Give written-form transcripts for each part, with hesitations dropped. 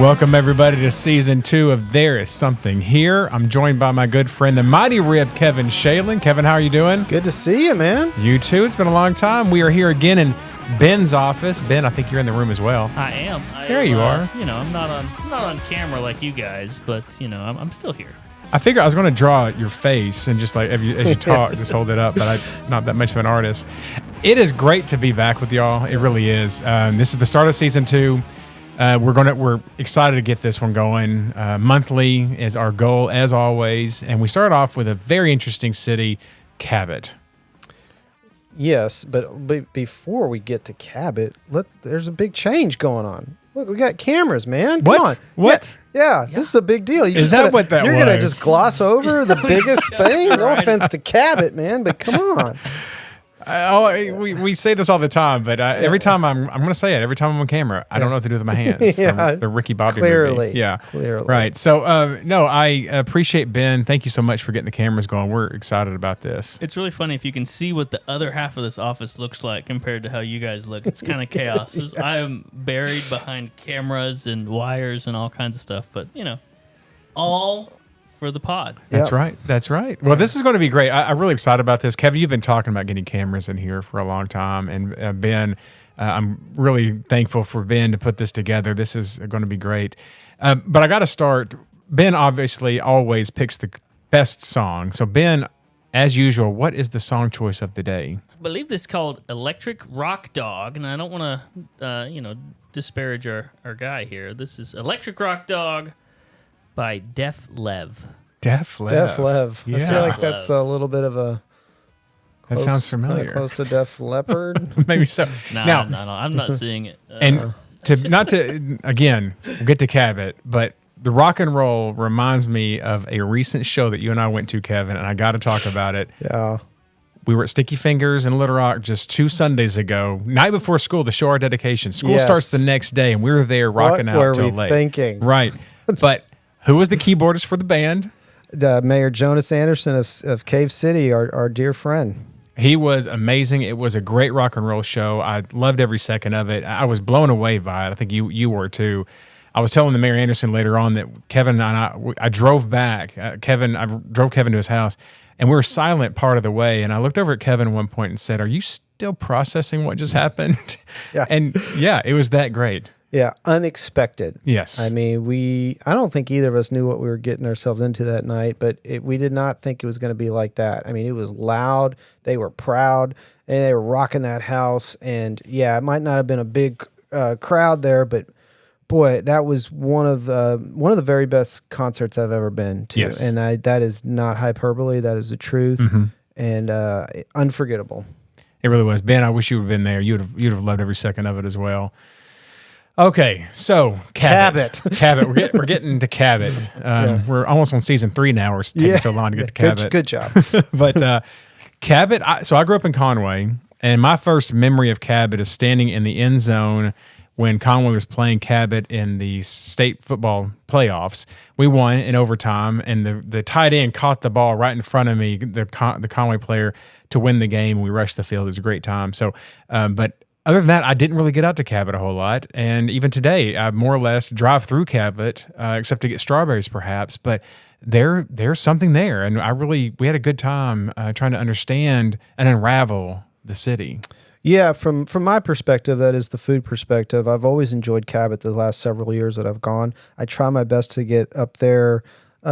Welcome, everybody, to Season 2 of There Is Something Here. I'm joined by my good friend, the mighty rib, Kevin Shalin. Kevin, how are you doing? Good to see you, man. You too. It's been a long time. We are here again in Ben's office. Ben, I think you're in the room as well. I am. There you are. You know, I'm not on camera like you guys, but you know, I'm still here. I figured I was going to draw your face and just like as you talk, just hold it up, but I'm not that much of an artist. It is great to be back with y'all. It really is. This is the start of Season 2. We're excited to get this one going. Monthly is our goal, as always, and we start off with a very interesting city, Cabot. Yes, but before we get to Cabot, there's a big change going on. Look, we got cameras, man. Come on. What? Yeah, this is a big deal. Is that what that was? You're going to just gloss over the biggest thing? No offense to Cabot, man, but come on. We say this all the time, but every time I'm going to say it. Every time I'm on camera, I don't know what to do with my hands. From the Ricky Bobby movie. Yeah, clearly. Right. So, no, I appreciate Ben. Thank you so much for getting the cameras going. We're excited about this. It's really funny if you can see what the other half of this office looks like compared to how you guys look. It's kind of chaos. I am buried behind cameras and wires and all kinds of stuff, but you know, all for the pod. That's right. That's right. Well, this is going to be great. I'm really excited about this. Kevin, you've been talking about getting cameras in here for a long time. And Ben, I'm really thankful for Ben to put this together. This is going to be great. But I got to start. Ben obviously always picks the best song. So Ben, as usual, what is the song choice of the day? I believe this is called Electric Rock Dog. And I don't want to, disparage our guy here. This is Electric Rock Dog by Def Lev. Def Lev. Def Lev. Yeah. I feel like that's a little bit of a... That sounds familiar. Close to Def Leppard. Maybe so. No, I'm not seeing it. And again, we'll get to Cabot, but the rock and roll reminds me of a recent show that you and I went to, Kevin, and I got to talk about it. Yeah. We were at Sticky Fingers in Little Rock just 2 Sundays ago, night before school, to show our dedication. School starts the next day, and we were there rocking out till late. What were we thinking? Right. But who was the keyboardist for the band? Mayor Jonas Anderson of Cave City, our dear friend. He was amazing. It was a great rock and roll show. I loved every second of it. I was blown away by it. I think you were too. I was telling the Mayor Anderson later on that Kevin and I drove back. I drove Kevin to his house, and we were silent part of the way. And I looked over at Kevin at one point and said, "Are you still processing what just happened?" Yeah. And yeah, it was that great. Yeah, unexpected. Yes. I mean, I don't think either of us knew what we were getting ourselves into that night, but we did not think it was going to be like that. I mean, it was loud. They were proud, and they were rocking that house. And yeah, it might not have been a big crowd there, but boy, that was one of the very best concerts I've ever been to. Yes. And that is not hyperbole. That is the truth, and unforgettable. It really was. Ben, I wish you would have been there. You'd have loved every second of it as well. Okay, so Cabot. We're getting to Cabot. We're almost on Season 3 now. We're taking so long to get to Cabot. Good job. But Cabot, so I grew up in Conway, and my first memory of Cabot is standing in the end zone when Conway was playing Cabot in the state football playoffs. We won in overtime, and the tight end caught the ball right in front of me, the Conway player, to win the game. We rushed the field. It was a great time. So, but other than that, I didn't really get out to Cabot a whole lot. And even today, I more or less drive through Cabot, except to get strawberries perhaps. But there's something there. And we had a good time trying to understand and unravel the city. Yeah, from my perspective, that is the food perspective. I've always enjoyed Cabot the last several years that I've gone. I try my best to get up there, 2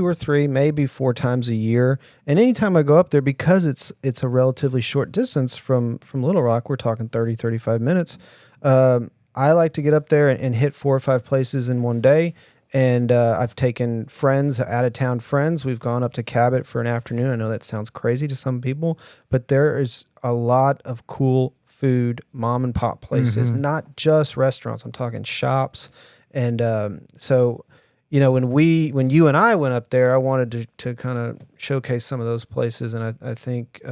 or 3, maybe 4 times a year. And anytime I go up there, because it's a relatively short distance from Little Rock, we're talking 30, 35 minutes, I like to get up there and hit 4 or 5 places in one day. And I've taken friends, out-of-town friends. We've gone up to Cabot for an afternoon. I know that sounds crazy to some people, but there is a lot of cool food, mom-and-pop places, not just restaurants. I'm talking shops. And so... You know, when you and I went up there, I wanted to kind of showcase some of those places, and I think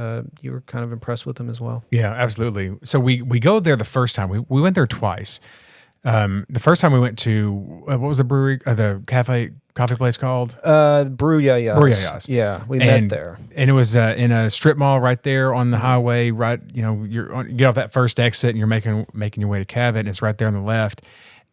you were kind of impressed with them as well. Yeah, absolutely. So we go there the first time. We went there twice. The first time we went to what was the brewery, the coffee place called? Brew Yayas. Brew Yayas. Yeah, we met there, and it was in a strip mall right there on the highway. Right, you get off that first exit, and you're making your way to Cabot, and it's right there on the left,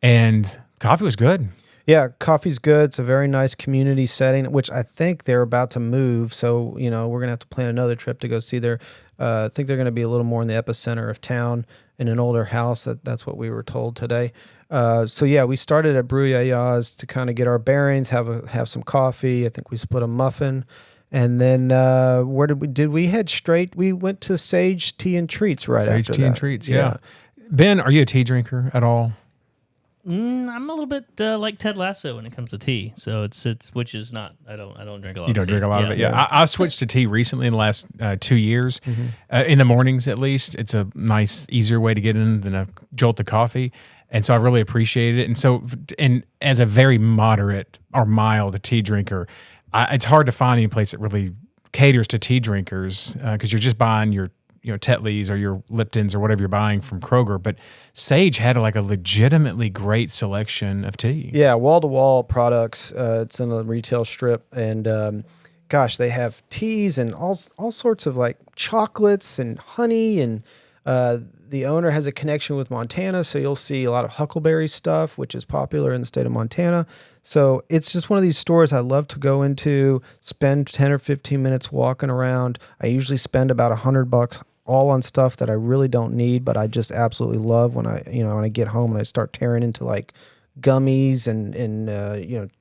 and Coffee was good. Yeah, coffee's good. It's a very nice community setting, which I think they're about to move. So, we're going to have to plan another trip to go see their, I think they're going to be a little more in the epicenter of town in an older house. That's what we were told today. So yeah, we started at Bruyaya's to kind of get our bearings, have some coffee. I think we split a muffin. And then where did we head straight? We went to Sage Tea and Treats right after that. Sage Tea and Treats, yeah. Ben, are you a tea drinker at all? I'm a little bit like Ted Lasso when it comes to tea. So it's which is not. I don't drink a lot. You don't drink a lot of it. Yeah, I switched to tea recently in the last 2 years. In the mornings, at least, it's a nice, easier way to get in than a jolt of coffee, and so I really appreciate it. And so, as a very moderate or mild tea drinker, it's hard to find any place that really caters to tea drinkers because you're just buying your Tetleys or your Liptons or whatever you're buying from Kroger. But Sage had like a legitimately great selection of tea. Yeah, wall-to-wall products. It's in a retail strip. And gosh, they have teas and all sorts of like chocolates and honey. And the owner has a connection with Montana, so you'll see a lot of huckleberry stuff, which is popular in the state of Montana. So it's just one of these stores I love to go into, spend 10 or 15 minutes walking around. I usually spend about $100 all on stuff that I really don't need, but I just absolutely love when I get home and I start tearing into like gummies and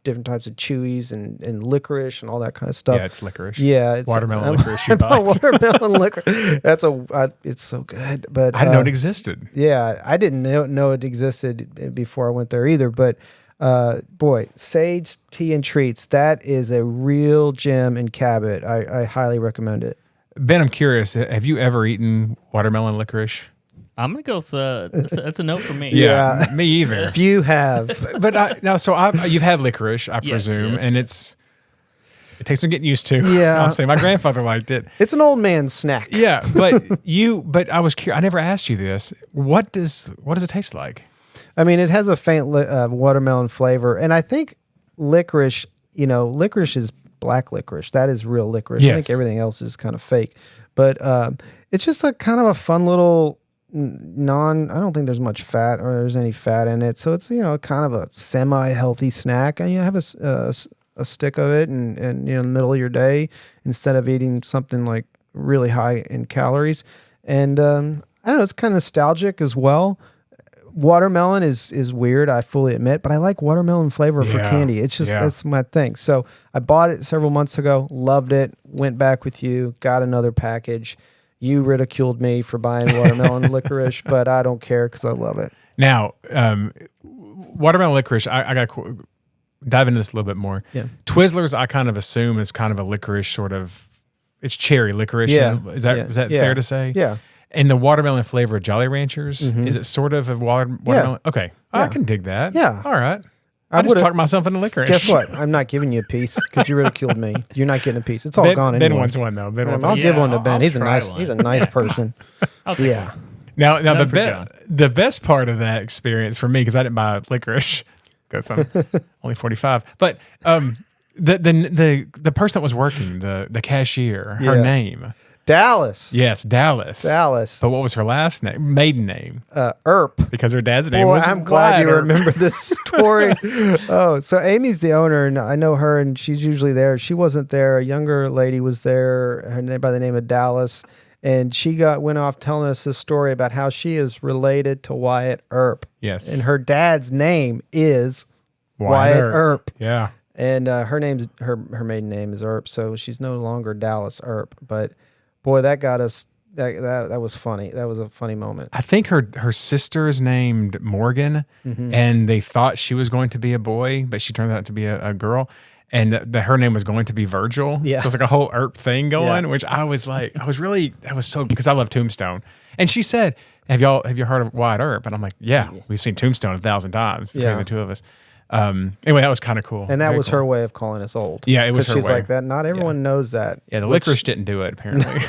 different types of chewies and licorice and all that kind of stuff. Yeah, it's licorice. Yeah, it's watermelon licorice. You buy watermelon licorice. It's so good. But I didn't know it existed. Yeah, I didn't know it existed before I went there either. But boy, Sage Tea and Treats, that is a real gem in Cabot. I highly recommend it. Ben, I'm curious. Have you ever eaten watermelon licorice? I'm gonna go with that's a note for me. Yeah. Me either. Few have, but you've had licorice, I presume, yes. and it takes some getting used to. Yeah. I'll say my grandfather liked it. It's an old man's snack. Yeah, but I was curious. I never asked you this. What does it taste like? I mean, it has a faint watermelon flavor, and I think licorice. Licorice is black licorice. That is real licorice. Yes. I think everything else is kind of fake, but it's just a kind of a fun little I don't think there's much fat or there's any fat in it, so it's kind of a semi-healthy snack, and you have a stick of it and in the middle of your day instead of eating something like really high in calories. And I don't know, it's kind of nostalgic as well. Watermelon is weird, I fully admit, but I like watermelon flavor for candy. It's just that's my thing. So I bought it several months ago, loved it, went back with you, got another package. You ridiculed me for buying watermelon licorice, but I don't care because I love it. Now, watermelon licorice, I got to dive into this a little bit more. Yeah. Twizzlers, I kind of assume is kind of a licorice sort of, it's cherry licorice. Yeah. Is that fair to say? Yeah. And the watermelon flavor of Jolly Ranchers, is it sort of a watermelon? Okay. I can dig that. Yeah. All right. I just talked myself into licorice. Guess what? I'm not giving you a piece because you ridiculed me. You're not getting a piece. It's all gone anyway. Ben wants one though. I'll give one to Ben. I'll He's a nice person. I'll take one. Now John. the best part of that experience for me, because I didn't buy licorice because I'm only 45, but the person that was working, the cashier, her name. Dallas. Yes, Dallas. Dallas. But what was her last name? Maiden name? Earp. Because her dad's name Boy, was I'm glad you Earp. remember this story. Oh, so Amy's the owner, and I know her, and she's usually there. She wasn't there. A younger lady was there, her name by the name of Dallas, and she went off telling us this story about how she is related to Wyatt Earp. Yes. And her dad's name is Wyatt Earp. Yeah. And her maiden name is Earp, so she's no longer Dallas Earp. But boy, that got us. That was funny. That was a funny moment. I think her sister is named Morgan, and they thought she was going to be a boy, but she turned out to be a girl, and her name was going to be Virgil. Yeah. So it's like a whole Earp thing going, Yeah. which I was like, that was so, because I love Tombstone. And she said, have you heard of Wyatt Earp? And I'm like, yeah, we've seen Tombstone 1,000 times between the two of us. Anyway, that was kind of cool. And that Very was cool. her way of calling us old. Yeah, it was her she's way. like that. Not everyone knows that. Yeah, the licorice didn't do it, apparently.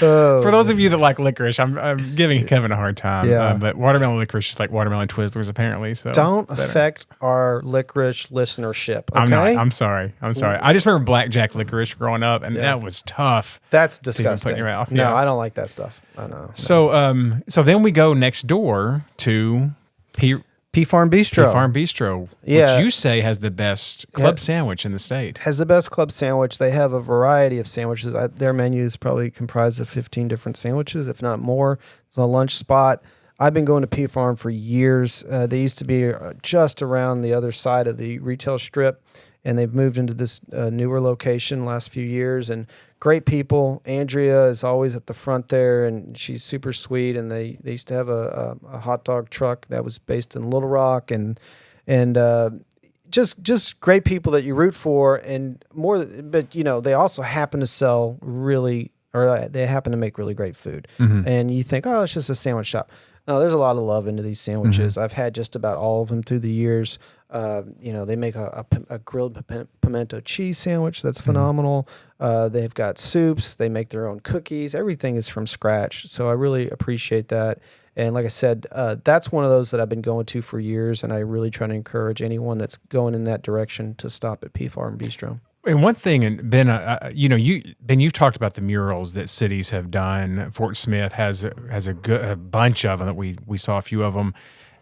Oh. For those of you that like licorice, I'm giving Kevin a hard time. Yeah. But watermelon licorice is like watermelon Twizzlers, apparently. So Don't it's better. affect our licorice listenership. Okay? I'm not. I'm sorry. I just remember blackjack licorice growing up, and that was tough. That's even put disgusting. in your mouth. No, Yeah. I don't like that stuff. I know. So then we go next door to P Farm Bistro. Farm Bistro, Yeah. which you say has the best club sandwich in the state. Has the best club sandwich. They have a variety of sandwiches. Their menu is probably comprised of 15 different sandwiches, if not more. It's a lunch spot. I've been going to P Farm for years. They used to be just around the other side of the retail strip, and they've moved into this newer location last few years. And great people. Andrea is always at the front there, and she's super sweet. And they used to have a hot dog truck that was based in Little Rock, and just great people that you root for, and more. But they also happen to sell they happen to make really great food. Mm-hmm. And you think, oh, it's just a sandwich shop. No, there's a lot of love into these sandwiches. Mm-hmm. I've had just about all of them through the years. They make a grilled pimento cheese sandwich that's phenomenal. They've got soups. They make their own cookies. Everything is from scratch. So I really appreciate that. And like I said, that's one of those that I've been going to for years, and I really try to encourage anyone that's going in that direction to stop at P Farm Bistro. And one thing, and Ben, you've talked about the murals that cities have done. Fort Smith has a bunch of them that we saw a few of them.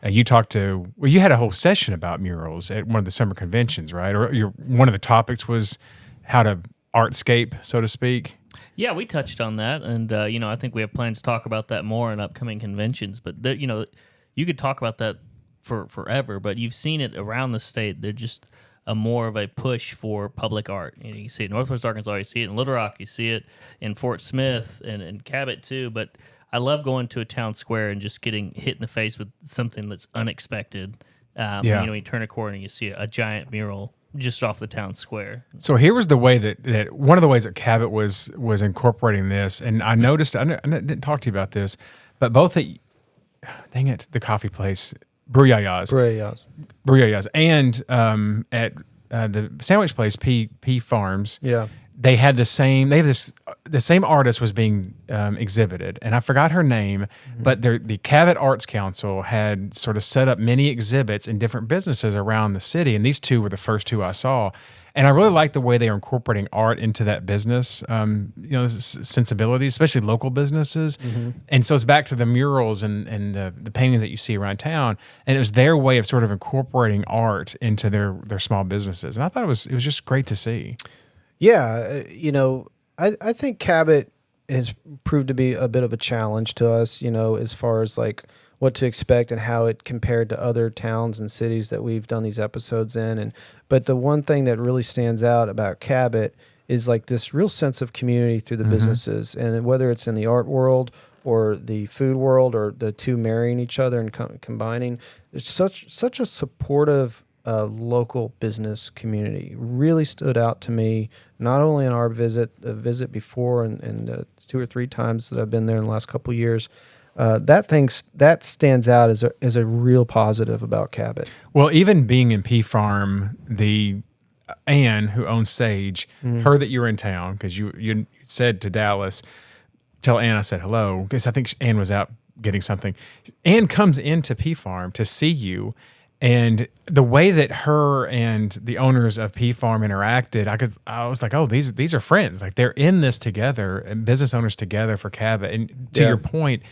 You had a whole session about murals at one of the summer conventions, right? Or one of the topics was how to artscape, so to speak. Yeah, we touched on that, and I think we have plans to talk about that more in upcoming conventions. But you could talk about that for forever. But you've seen it around the state. They're just a more of a push for public art. You see it in Northwest Arkansas, you see it in Little Rock, you see it in Fort Smith and Cabot too. But I love going to a town square and just getting hit in the face with something that's unexpected. When you turn a corner and you see a giant mural just off the town square. So here was the way that one of the ways that Cabot was incorporating this, and I noticed, I didn't talk to you about this, but both the coffee place, Bruyayas, and at the sandwich place, P Farms, they had the same artist was being exhibited, and I forgot her name, but the Cabot Arts Council had sort of set up many exhibits in different businesses around the city, and these two were the first two I saw. And I really like the way they are incorporating art into that business, sensibilities, especially local businesses. Mm-hmm. And so it's back to the murals and the paintings that you see around town. And it was their way of sort of incorporating art into their small businesses. And I thought it was just great to see. Yeah, I think Cabot has proved to be a bit of a challenge to us, as far as like what to expect and how it compared to other towns and cities that we've done these episodes in. But the one thing that really stands out about Cabot is like this real sense of community through the businesses, and whether it's in the art world or the food world or the two marrying each other and combining, it's such a supportive local business community. Really stood out to me, not only in our the visit before and 2 or 3 times that I've been there in the last couple of years. That stands out as a real positive about Cabot. Well, even being in P Farm, the Ann who owns Sage heard that you were in town because you said to Dallas, tell Ann I said hello, because I think Ann was out getting something. Ann comes into P Farm to see you, and the way that her and the owners of P Farm interacted, I was like, oh, these are friends. Like they're in this together, and business owners together for Cabot. And to your point,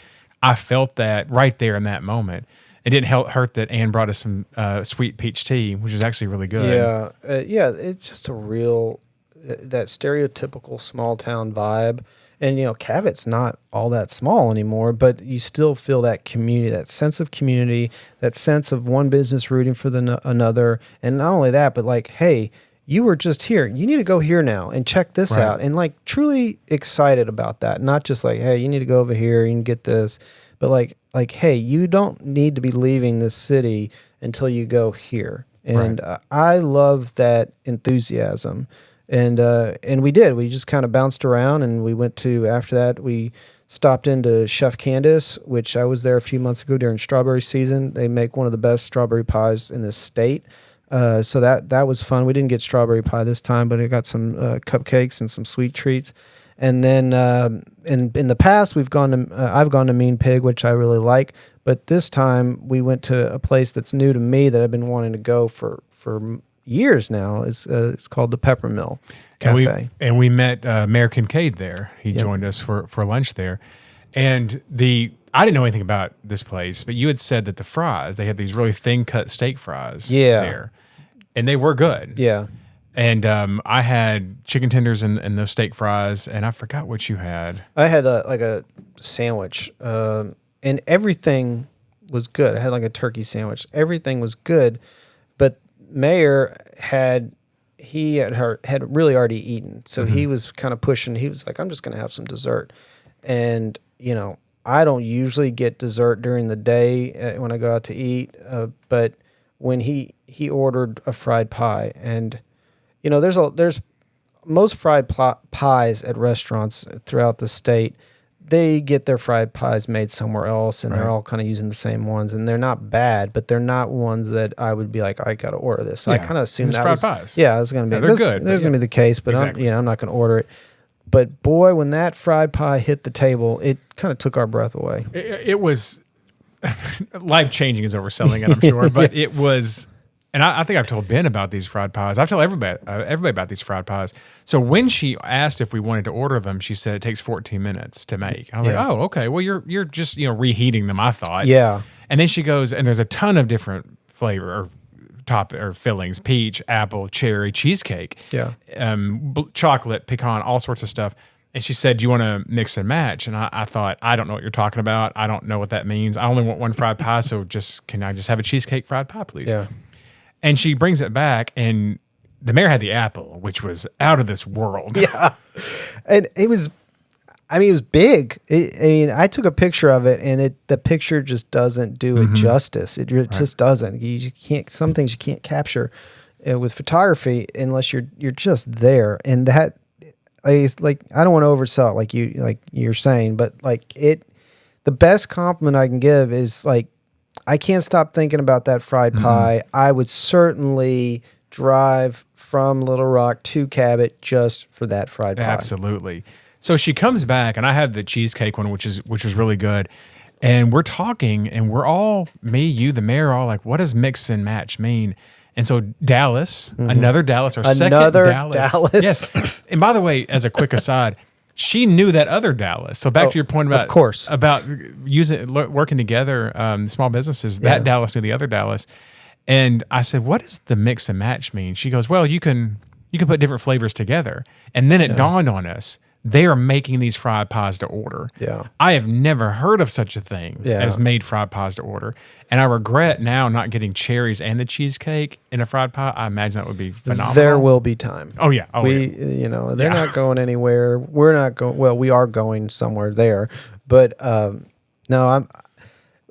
I felt that right there in that moment. It didn't hurt that Ann brought us some sweet peach tea, which is actually really good. Yeah, it's just a real that stereotypical small town vibe. And Cabot's not all that small anymore, but you still feel that community, that sense of community, that sense of one business rooting for another, and not only that, but like, hey, you were just here. You need to go here now and check this out. And like truly excited about that. Not just like, hey, you need to go over here and get this, but like, hey, you don't need to be leaving this city until you go here. And I love that enthusiasm. And we did. We just kind of bounced around, and we went to, after that, we stopped into Chef Candace, which I was there a few months ago during strawberry season. They make one of the best strawberry pies in this state. So that was fun. We didn't get strawberry pie this time, but I got some cupcakes and some sweet treats. And then in the past, I've gone to Mean Pig, which I really like. But this time we went to a place that's new to me that I've been wanting to go for years now. It's called the Peppermill Cafe. And we met Mayor Kincaid there. He joined us for lunch there. And I didn't know anything about this place, but you had said that the fries, they had these really thin cut steak fries there. And they were good. Yeah. And I had chicken tenders and those steak fries, and I forgot what you had. I had a sandwich, and everything was good. I had like a turkey sandwich. Everything was good, but Mayor had really already eaten, so he was kind of pushing. He was like, "I'm just going to have some dessert," and I don't usually get dessert during the day when I go out to eat, but when he ordered a fried pie, and there's most fried pies at restaurants throughout the state. They get their fried pies made somewhere else, and they're all kind of using the same ones, and they're not bad, but they're not ones that I would be like, I got to order this. So I kind of assumed that fried was pies. Yeah, it's going to be. They're good. There's going to be the case, but exactly. I'm not going to order it. But boy, when that fried pie hit the table, it kind of took our breath away. It was life changing is overselling it, I'm sure, but it was. And I think I've told Ben about these fried pies. I've told everybody about these fried pies. So when she asked if we wanted to order them, she said it takes 14 minutes to make. I was like, oh, okay. Well, you're just reheating them, I thought. Yeah. And then she goes, and there's a ton of different flavor or fillings: peach, apple, cherry, cheesecake, chocolate, pecan, all sorts of stuff. And she said, "Do you want to mix and match?" And I thought, I don't know what you're talking about. I don't know what that means. I only want one fried pie, so can I just have a cheesecake fried pie, please? Yeah. And she brings it back, and the Mayor had the apple, which was out of this world. Yeah. And it was big. I took a picture of it, and the picture just doesn't do it justice. It just doesn't. You can't. Some things you can't capture with photography unless you're just there. And that, I don't want to oversell it, like you're saying, but the best compliment I can give is I can't stop thinking about that fried pie. I would certainly drive from Little Rock to Cabot just for that fried pie. Absolutely. So she comes back, and I had the cheesecake one, which was really good. And we're talking, and we're all, me, you, the Mayor, all like, what does mix and match mean? And so Dallas, another Dallas, our second Dallas. Yes. And by the way, as a quick aside, she knew that other Dallas. So back to your point about, of course, about working together, small businesses. That Dallas knew the other Dallas, and I said, "What does the mix and match mean?" She goes, "Well, you can put different flavors together." And then it dawned on us: they are making these fried pies to order. Yeah, I have never heard of such a thing as made fried pies to order, and I regret now not getting cherries and the cheesecake in a fried pie. I imagine that would be phenomenal. There will be time. Oh yeah, they're not going anywhere. We're not going. Well, we are going somewhere there, but no,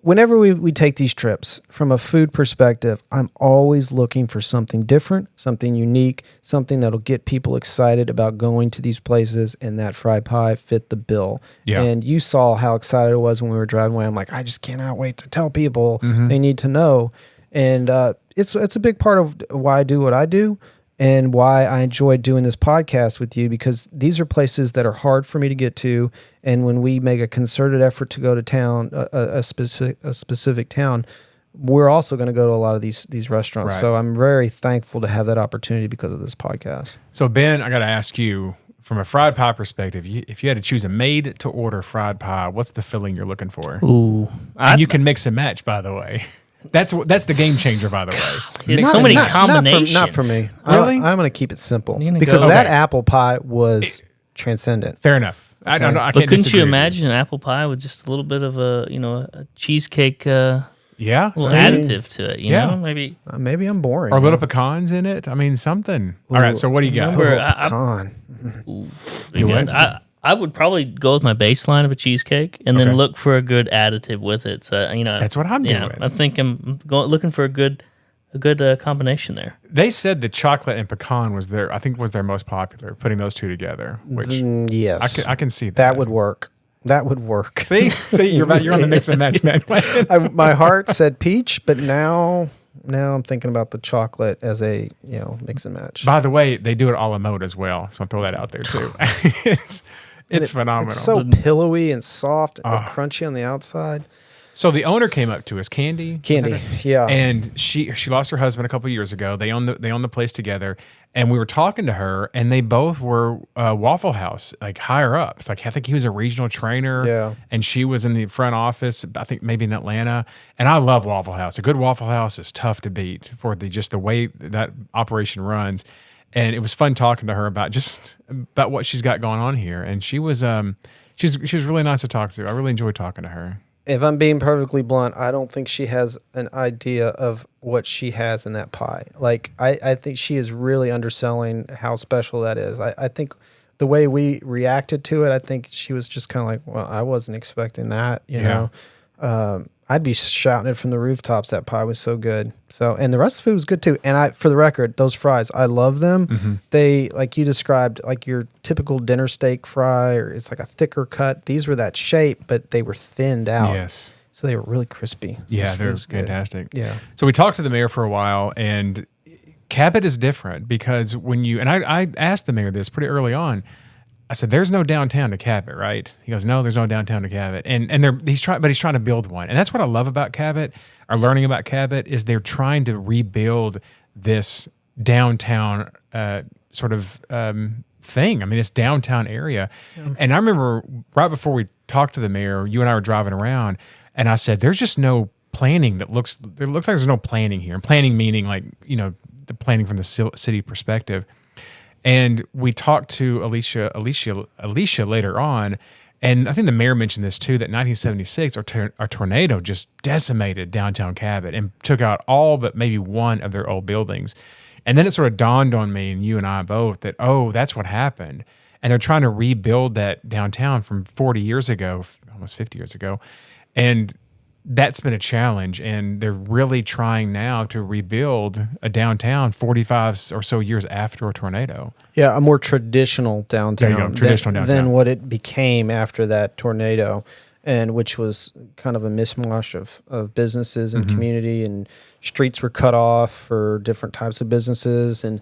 whenever we take these trips, from a food perspective, I'm always looking for something different, something unique, something that'll get people excited about going to these places, and that fried pie fit the bill. Yeah. And you saw how excited I was when we were driving away. I'm like, I just cannot wait to tell people they need to know. And it's a big part of why I do what I do, and why I enjoy doing this podcast with you, because these are places that are hard for me to get to. And when we make a concerted effort to go to town, a specific town, we're also going to go to a lot of these restaurants. Right. So I'm very thankful to have that opportunity because of this podcast. So Ben, I got to ask you, from a fried pie perspective, if you had to choose a made-to-order fried pie, what's the filling you're looking for? Ooh. And you can mix and match, by the way. That's the game changer, by the way. It's so many combinations. Not for me. Really? I'm going to keep it simple, because that apple pie was transcendent. Fair enough. Okay. I can't but couldn't disagree you imagine an apple pie with just a little bit of a cheesecake additive to it? You know, maybe I'm boring. Or little pecans in it. I mean, something. All right. So what do you got? Pecan. I would probably go with my baseline of a cheesecake, and then look for a good additive with it. So that's what I'm doing. I think I'm looking for a good combination there. They said the chocolate and pecan was their most popular. Putting those two together, which yes, I can see that would work. That would work. See, you're on the mix and match, man. My heart said peach, but now I'm thinking about the chocolate as a mix and match. By the way, they do it a la mode as well, so I'll throw that out there too. It's phenomenal. It's so pillowy and soft and crunchy on the outside. So the owner came up to us, Candy. Was that Candy, her? yeah. And she lost her husband a couple of years ago. They own the place together, and we were talking to her, and they both were Waffle House like higher ups. Like I think he was a regional trainer, Yeah. and she was in the front office. I think maybe in Atlanta. And I love Waffle House. A good Waffle House is tough to beat for the way that operation runs. And it was fun talking to her about what she's got going on here. And she was really nice to talk to. I really enjoyed talking to her. If I'm being perfectly blunt, I don't think she has an idea of what she has in that pie. Like, I think she is really underselling how special that is. I think the way we reacted to it, I think she was just kind of like, well, I wasn't expecting that, you know? I'd be shouting it from the rooftops. That pie was so good. So, and the rest of the food was good too. And for the record, those fries, I love them. Mm-hmm. They, like you described, like your typical dinner steak fry, or it's like a thicker cut. These were that shape, but they were thinned out. Yes. So they were really crispy. Yeah, Which they're was good. fantastic. Yeah. So we talked to the mayor for a while, and Cabot is different because I asked the mayor this pretty early on. I said, "There's no downtown to Cabot, right?" He goes, "No, there's no downtown to Cabot." And he's trying to build one. And that's what I love about Cabot, or learning about Cabot, is they're trying to rebuild this downtown sort of thing. I mean, this downtown area. Yeah. And I remember right before we talked to the mayor, you and I were driving around, and I said, "There's just no planning it looks like there's no planning here." And planning meaning like, you know, the planning from the city perspective. And we talked to Alicia later on, and I think the mayor mentioned this too, that 1976, our tornado just decimated downtown Cabot and took out all but maybe one of their old buildings. And then it sort of dawned on me, and you and I both, that, oh, that's what happened. And they're trying to rebuild that downtown from 40 years ago, almost 50 years ago. And that's been a challenge, and they're really trying now to rebuild a downtown 45 or so years after a tornado. Yeah, a more traditional downtown. There you go, traditional downtown. Than what it became after that tornado, and which was kind of a mishmash of businesses and community, and streets were cut off for different types of businesses. And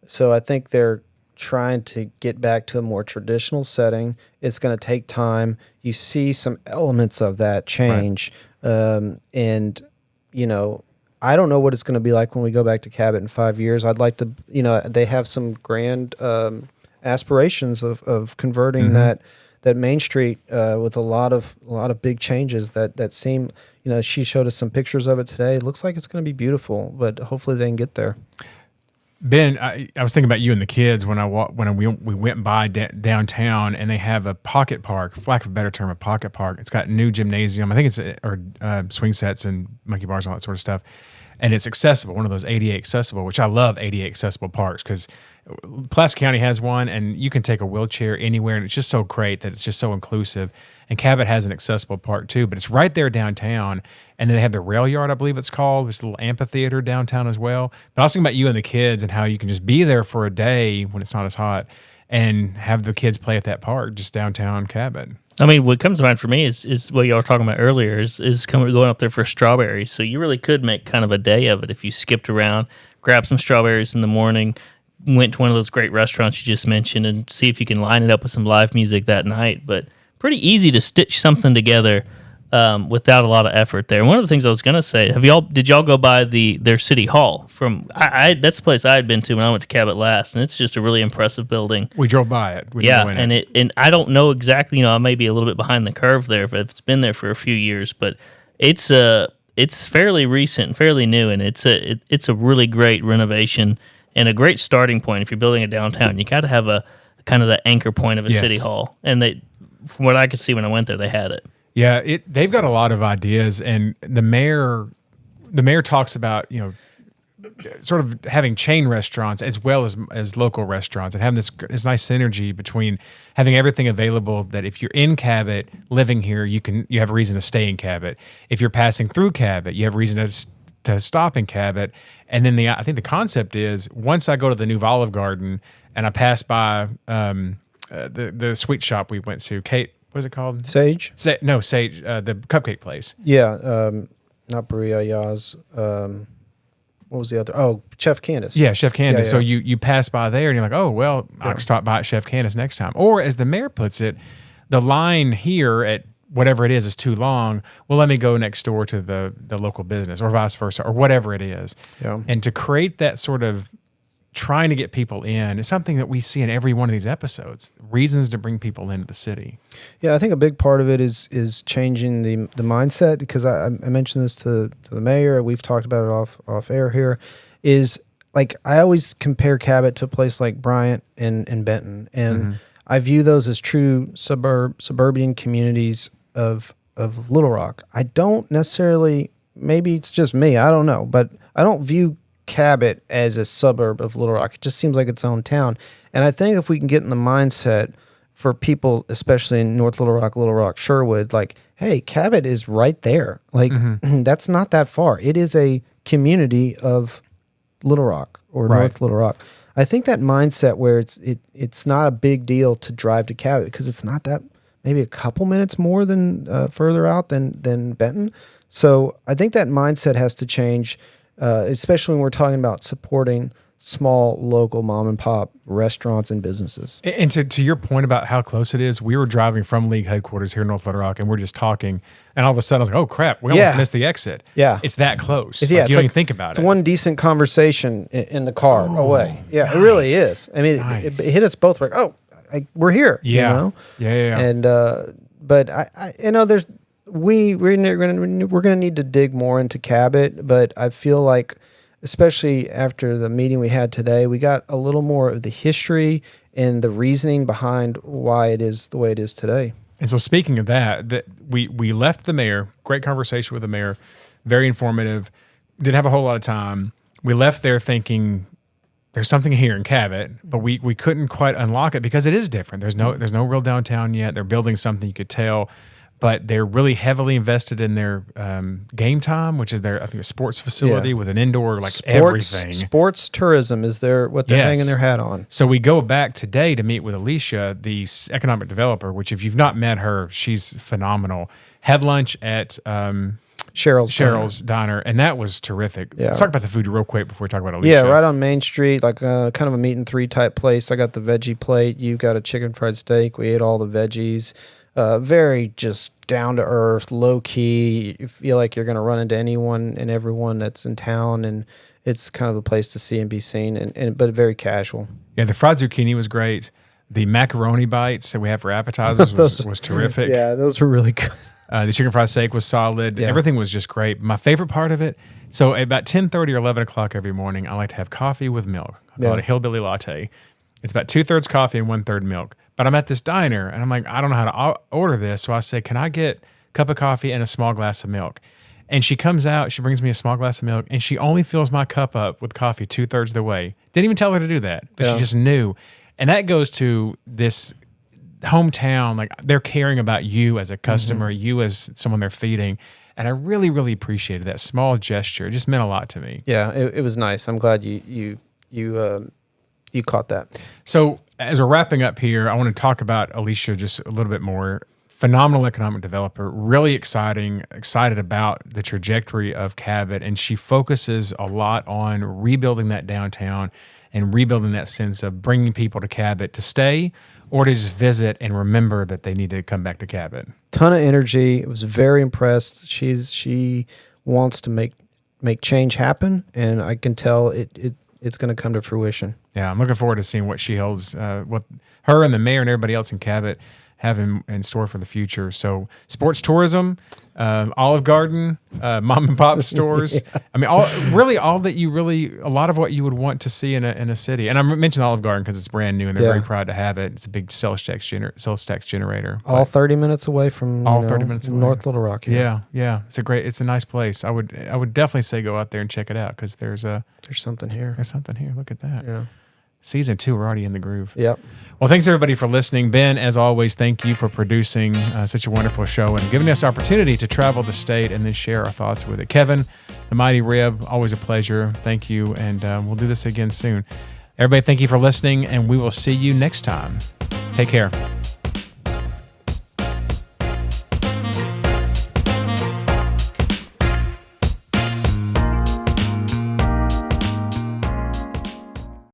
so I think they're trying to get back to a more traditional setting. It's going to take time. You see some elements of that change. Right. And, you know, I don't know what it's going to be like when we go back to Cabot in 5 years. I'd like to, you know, they have some grand aspirations of converting that Main Street with a lot of big changes that seem, you know, she showed us some pictures of it today. It looks like it's going to be beautiful, but hopefully they can get there. Ben, I was thinking about you and the kids when we went by downtown, and they have a pocket park, for lack of a better term, a pocket park. It's got new gymnasium, I think it's swing sets and monkey bars and all that sort of stuff, and it's accessible. One of those ADA accessible, which I love ADA accessible parks because Pulaski County has one, and you can take a wheelchair anywhere, and it's just so great that it's just so inclusive. And Cabot has an accessible park too, but it's right there downtown. And then they have the rail yard, I believe it's called, which is a little amphitheater downtown as well. But I was thinking about you and the kids and how you can just be there for a day when it's not as hot and have the kids play at that park just downtown Cabot. I mean, what comes to mind for me is what y'all were talking about earlier is going up there for strawberries. So you really could make kind of a day of it if you skipped around, grabbed some strawberries in the morning, went to one of those great restaurants you just mentioned, and see if you can line it up with some live music that night. But pretty easy to stitch something together without a lot of effort there. One of the things I was going to say, did y'all go by their city hall? That's the place I had been to when I went to Cabot last, and it's just a really impressive building. We drove by it. And I don't know exactly, I may be a little bit behind the curve there, but it's been there for a few years, but it's fairly recent and fairly new, and it's a really great renovation and a great starting point. If you're building a downtown, you got to have a kind of the anchor point of a city hall, and from what I could see when I went there, they had it. Yeah, they've got a lot of ideas, and the mayor talks about, you know, sort of having chain restaurants as well as local restaurants, and having this nice synergy between having everything available that if you're in Cabot living here, you have a reason to stay in Cabot. If you're passing through Cabot, you have a reason to stop in Cabot. And then I think the concept is, once I go to the new Olive Garden and I pass by the sweet shop we went to, Kate, what is it called? Sage? Sage, the cupcake place. Yeah, not Berea Yaz. What was the other? Oh, Chef Candace. Yeah, Chef Candace. Yeah. So you pass by there and you're like, oh, well, I can stop by at Chef Candace next time. Or as the mayor puts it, the line here at whatever it is too long. Well, let me go next door to the local business, or vice versa, or whatever it is. Yeah. And to create that sort of trying to get people in is something that we see in every one of these episodes. Reasons to bring people into the city. Yeah, I think a big part of it is changing the mindset, because I mentioned this to the mayor. We've talked about it off air here. Is like, I always compare Cabot to a place like Bryant and Benton, and I view those as true suburban communities of Little Rock. I don't necessarily, maybe it's just me, I don't know, but I don't view Cabot as a suburb of Little Rock. It just seems like its own town. And I think if we can get in the mindset for people, especially in North Little Rock, Sherwood, like, hey, Cabot is right there. Like, that's not that far. It is a community of Little Rock or North Little Rock. I think that mindset where it's not a big deal to drive to Cabot, because it's not that, maybe a couple minutes more than further out than Benton. So I think that mindset has to change, especially when we're talking about supporting small local mom and pop restaurants and businesses. And to your point about how close it is, we were driving from league headquarters here in North Little Rock, and we're just talking, and all of a sudden I was like, oh crap, we almost missed the exit. Yeah. It's that close. Yeah, Like, you don't even think about it's it. one decent conversation in the car away. Yeah, it really is. I mean, it hit us both like, oh, we're here. Yeah. You know? Yeah. And but I you know, there's we're gonna need to dig more into Cabot, but I feel like, especially after the meeting we had today, we got a little more of the history and the reasoning behind why it is the way it is today. And so, speaking of that we left the mayor. Great conversation with the mayor, very informative. Didn't have a whole lot of time. We left there thinking there's something here in Cabot, but we couldn't quite unlock it because it is different. There's no real downtown yet. They're building something, you could tell, but they're really heavily invested in their Game Time, which is their, I think, a sports facility with an indoor, like, everything. Sports tourism is what they're hanging their hat on. So we go back today to meet with Alicia, the economic developer, which, if you've not met her, she's phenomenal. Had lunch at Cheryl's Diner, and that was terrific. Yeah. Let's talk about the food real quick before we talk about Alicia. Yeah, right on Main Street, like kind of a meat and three type place. I got the veggie plate. You got a chicken fried steak. We ate all the veggies. Very just down to earth, low key. You feel like you're going to run into anyone and everyone that's in town, and it's kind of the place to see and be seen, but very casual. Yeah, the fried zucchini was great. The macaroni bites that we have for appetizers was terrific. Yeah, those were really good. The chicken fried steak was solid. Yeah. Everything was just great. My favorite part of it, so at about 10:30 or 11 o'clock every morning, I like to have coffee with milk. I call it a hillbilly latte. It's about 2/3 coffee and 1/3 milk. But I'm at this diner, and I'm like, I don't know how to order this. So I say, can I get a cup of coffee and a small glass of milk? And she comes out, she brings me a small glass of milk, and she only fills my cup up with coffee 2/3 of the way. Didn't even tell her to do that, but she just knew. And that goes to this hometown, like, they're caring about you as a customer, you as someone they're feeding. And I really, really appreciated that small gesture. It just meant a lot to me. Yeah, it was nice. I'm glad you caught that. So as we're wrapping up here, I want to talk about Alicia just a little bit more. Phenomenal economic developer, really excited about the trajectory of Cabot, and she focuses a lot on rebuilding that downtown and rebuilding that sense of bringing people to Cabot to stay or to just visit and remember that they need to come back to Cabot. Ton of energy. I was very impressed. She wants to make change happen, and I can tell it's going to come to fruition. Yeah, I'm looking forward to seeing what she holds, what her and the mayor and everybody else in Cabot have in store for the future. So sports tourism, Olive Garden, mom and pop stores. Yeah. I mean, a lot of what you would want to see in a city. And I mentioned Olive Garden because it's brand new and they're very proud to have it. It's a big sales tax generator. All 30 minutes away from 30 minutes away. North Little Rock. Yeah. It's a nice place. I would definitely say go out there and check it out because there's something here. There's something here. Look at that. Yeah. Season 2, we're already in the groove. Yep. Well, thanks everybody for listening. Ben, as always, thank you for producing such a wonderful show and giving us the opportunity to travel the state and then share our thoughts with it. Kevin, the Mighty Rib, always a pleasure. Thank you, and we'll do this again soon. Everybody, thank you for listening, and we will see you next time. Take care.